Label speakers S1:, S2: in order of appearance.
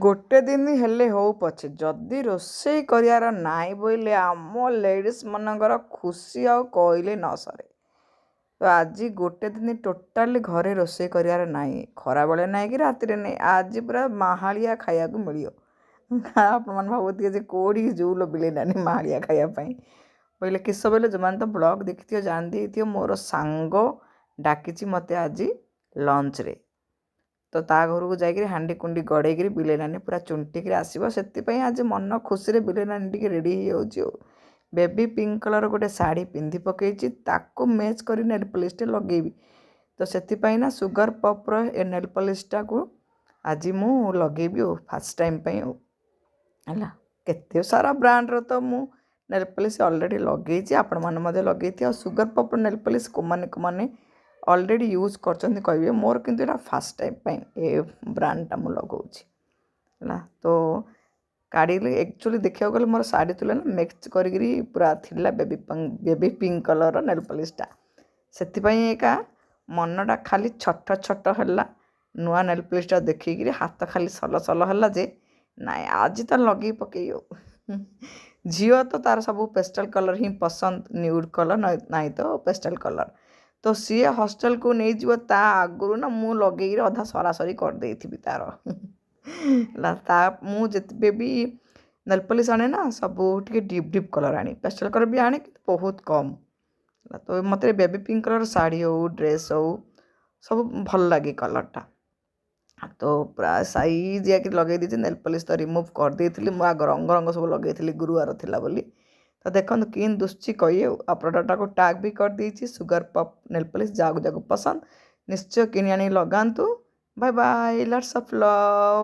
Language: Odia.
S1: ଗୋଟେ ଦିନ ହେଲେ ହଉ ପଛେ ଯଦି ରୋଷେଇ କରିବାର ନାହିଁ ବୋଇଲେ ଆମ ଲେଡ଼ିଜ୍ ମାନଙ୍କର ଖୁସି ଆଉ କହିଲେ ନ ସରେ। ତ ଆଜି ଗୋଟେ ଦିନ ଟୋଟାଲି ଘରେ ରୋଷେଇ କରିବାର ନାହିଁ, ଖରାବେଳେ ନାହିଁ କି ରାତିରେ ନାହିଁ, ଆଜି ପୁରା ମାହାଳିଆ ଖାଇବାକୁ ମିଳିବ। ଆପଣମାନେ ଭାବୁଥିବେ ଯେ କେଉଁଠିକି ଯେଉଁ ଲୋବିଲେନାନି ମାହାଳିଆ ଖାଇବା ପାଇଁ ବୋଇଲେ କିସ ବୋଇଲେ ଯେଉଁମାନେ ତ ବ୍ଲଗ୍ ଦେଖିଥିବ ଜାଣିଦେଇଥିବ ମୋର ସାଙ୍ଗ ଡାକିଛି ମୋତେ ଆଜି ଲଞ୍ଚରେ। ତ ତା ଘରକୁ ଯାଇକରି ହାଣ୍ଡି କୁଣ୍ଡି ଗଡ଼େଇକିରି ବିଲେଇ ନାନୀ ପୁରା ଚୁଣ୍ଟିକିରି ଆସିବ, ସେଥିପାଇଁ ଆଜି ମନ ଖୁସିରେ ବିଲେଇ ନାନୀ ଟିକେ ରେଡ଼ି ହେଇଯାଉଛି ଆଉ। ବେବି ପିଙ୍କ କଲର୍ ଗୋଟେ ଶାଢ଼ୀ ପିନ୍ଧି ପକେଇଛି, ତାକୁ ମ୍ୟାଚ୍ କରି ନେଲ୍ ପଲିସ୍ଟେ ଲଗେଇବି। ତ ସେଥିପାଇଁ ନା ସୁଗର ପପ୍ର ଏ ନେଲ୍ ପଲିସ୍ଟାକୁ ଆଜି ମୁଁ ଲଗେଇବି ଆଉ ଫାର୍ଷ୍ଟ ଟାଇମ୍ ପାଇଁ ଆଉ ହେଲା। କେତେ ସାରା ବ୍ରାଣ୍ଡର ତ ମୁଁ ନେଲ୍ ପଲିସ୍ ଅଲରେଡ଼ି ଲଗେଇଛି, ଆପଣମାନେ ମଧ୍ୟ ଲଗେଇଥିବେ। ଆଉ ସୁଗର ପପ୍ର ନେଲ୍ ପଲିସ୍ କୋଉମାନେ ଅଲରେଡ଼ି ୟୁଜ୍ କରିଛନ୍ତି କହିବେ, ମୋର କିନ୍ତୁ ଏଇଟା ଫାର୍ଷ୍ଟ ଟାଇମ୍ ପାଇଁ ଏ ବ୍ରାଣ୍ଡଟା ମୁଁ ଲଗାଉଛି ହେଲା। ତ କାଢ଼ିଲି ଆକ୍ଚୁଆଲି ଦେଖିବାକୁ ଗଲେ ମୋର ଶାଢ଼ୀ ତୁଳନା ମିକ୍ସ କରିକିରି ପୁରା ଥିଲା ବେବି ପିଙ୍କ କଲର୍ର ନେଲ୍ ପଲିସ୍ଟା, ସେଥିପାଇଁ ଏକା ମନଟା ଖାଲି ଛଟ ଛଟ ହେଲା। ନୂଆ ନେଲ୍ ପଲିସ୍ଟା ଦେଖିକିରି ହାତ ଖାଲି ସଲ ସଲ ହେଲା ଯେ ନାଇଁ ଆଜି ତ ଲଗେଇ ପକେଇ ଆଉ। ଝିଅ ତ ତାର ସବୁ ପେଷ୍ଟାଲ୍ କଲର୍ ହିଁ ପସନ୍ଦ, ନ୍ୟୁଡ୍ କଲର୍ ନାହିଁ ତ ପେଷ୍ଟାଲ୍ କଲର୍। ତ ସିଏ ହଷ୍ଟେଲକୁ ନେଇଯିବ ତା ଆଗରୁ ନା ମୁଁ ଲଗେଇକିରି ଅଧା ସରାସରି କରିଦେଇଥିବି ତାର ହେଲା। ମୁଁ ଯେତେ ବି ନେଲ୍ ପଲିସ୍ ଆଣେ ନା ସବୁ ଟିକେ ଡିପ୍ ଡିପ୍ କଲର୍ ଆଣେ, ପେଷ୍ଟାଲ୍ କଲର୍ ବି ଆଣେ କିନ୍ତୁ ବହୁତ କମ୍ ହେଲା। ତ ମୋତେ ବେବି ପିଙ୍କ କଲର୍ ଶାଢ଼ୀ ହଉ ଡ୍ରେସ୍ ହଉ ସବୁ ଭଲ ଲାଗେ କଲର୍ଟା। ତ ପୁରା ସାଇଜ୍ ଯାଇକି ଲଗେଇ ଦେଇଛି, ନେଲ୍ ପଲିସ୍ ତ ରିମୁଭ୍ କରିଦେଇଥିଲି। ମୁଁ ଆଗ ରଙ୍ଗ ସବୁ ଲଗେଇଥିଲି ଗୁରୁବାର ଥିଲା ବୋଲି। ତ ଦେଖନ୍ତୁ କିନ୍ ଦୁସୁଛି କହି ଆଉ ପ୍ରଡ଼କ୍ଟଟାକୁ ଟ୍ୟାଗ୍ ବି କରିଦେଇଛି ସୁଗର ପପ୍ ନେଲ୍ ପଲିସ୍। ଯାହାକୁ ପସନ୍ଦ ନିଶ୍ଚୟ କିଣି ଆଣି ଲଗାନ୍ତୁ। Bye bye, lots of love.